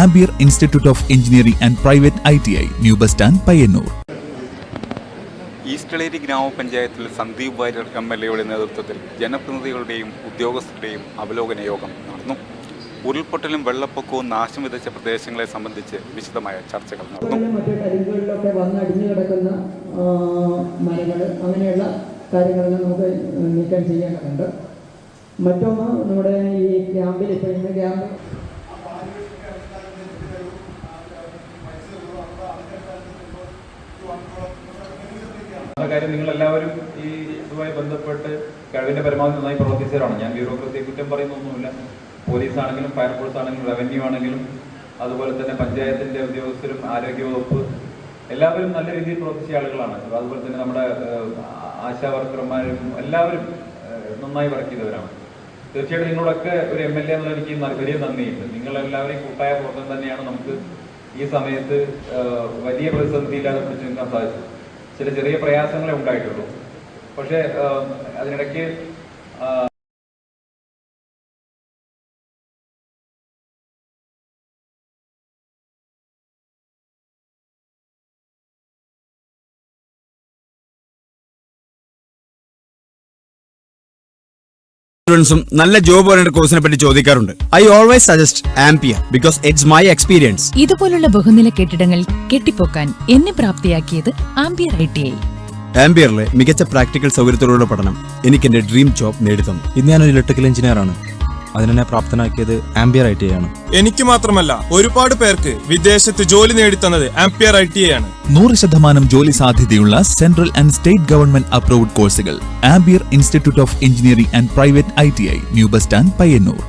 Ampere institute of engineering and private ITI, new bus stand, Payyanur. East Eleri ഗ്രാമപഞ്ചായത്തിൽ സന്ദീപ് വാര്യർ MLAയുടെ നേതൃത്വത്തിൽ ജനപ്രതിനിധികളുടെയും ഉദ്യോഗസ്ഥരുടെയും അവലോകന യോഗം നടന്നു. ഉരുൾപൊട്ടലും വെള്ളപ്പൊക്കവും നാശം വിതച്ച പ്രദേശങ്ങളെ സംബന്ധിച്ച് വിശദമായ ചർച്ചകൾ നടന്നു. മറ്റു കരിമ്പുകളിലൊക്കെ വന്നടിഞ്ഞു കിടക്കുന്ന മരങ്ങൾ അങ്ങനെയുള്ള കാര്യങ്ങളെല്ലാം നമുക്ക് നീക്കം ചെയ്യേണ്ടതുണ്ട്. മറ്റൊന്ന് നമ്മുടെ ഈ ക്യാമ്പിൽ ഇപ്പോൾ ഇന്ന് ക്യാമ്പ് കാര്യം നിങ്ങളെല്ലാവരും ഈ ഇതുമായി ബന്ധപ്പെട്ട് കഴിവിൻ്റെ പരമാവധി നന്നായി പ്രവർത്തിച്ചവരാണ്. ഞാൻ ബ്യൂറോക്രസിയെ കുറ്റം പറയുന്നൊന്നുമില്ല. പോലീസ് ആണെങ്കിലും ഫയർഫോഴ്സ് ആണെങ്കിലും റവന്യൂ ആണെങ്കിലും അതുപോലെ തന്നെ പഞ്ചായത്തിൻ്റെ ഉദ്യോഗസ്ഥരും ആരോഗ്യവകുപ്പ് എല്ലാവരും നല്ല രീതിയിൽ പ്രവർത്തിച്ച ആളുകളാണ്. അതുപോലെ തന്നെ നമ്മുടെ ആശാ വർക്കർമാരും എല്ലാവരും നന്നായി വർക്ക് ചെയ്തവരാണ്. തീർച്ചയായിട്ടും നിങ്ങളൊക്കെ ഒരു MLA എന്നുള്ള എനിക്ക് വലിയ നന്ദിയുണ്ട്. നിങ്ങളെല്ലാവരെയും കൂട്ടായ പ്രവർത്തനം തന്നെയാണ് നമുക്ക് ഈ സമയത്ത് വലിയ പ്രതിസന്ധിയില്ലാതെ പിടിച്ചു നിൽക്കാൻ സാധിച്ചത്. ചില ചെറിയ പ്രയാസങ്ങളെ ഉണ്ടായിട്ടുള്ളൂ. പക്ഷേ അതിനിടയ്ക്ക് നല്ല ജോബ് ഓറിയന്റഡ് കോഴ്സിനെ പറ്റി ചോദിക്കാറുണ്ട്. I always suggest ampere because it's my experience. ഇതുപോലുള്ള ബഹുനില കെട്ടിടങ്ങൾ കെട്ടിപ്പൊക്കാൻ എന്നെ പ്രാപ്തിയാക്കിയത് ആംപിയർ ITI. ആംപിയറിലെ മികച്ച പ്രാക്ടിക്കൽ സൗകര്യത്തോടുള്ള പഠനം എനിക്ക് എന്റെ ഡ്രീം ജോബ് നേടിത്തന്നു. ഇന്ന് ഞാനൊരു ഇലക്ട്രിക്കൽ എഞ്ചിനീയർ ആണ്. അതിനെ പ്രാപ്തനാക്കിയത് ആംപിയർ ITI ആണ്. എനിക്ക് മാത്രമല്ല ഒരുപാട് പേർക്ക് വിദേശത്ത് ജോലി നേടിത്തന്നത് ആംപിയർ ITI ആണ്. 100% ജോലി സാധ്യതയുള്ള central and state government approved കോഴ്സുകൾ. Ambiyar institute of engineering and private ITI, new bus stand, Payyanur.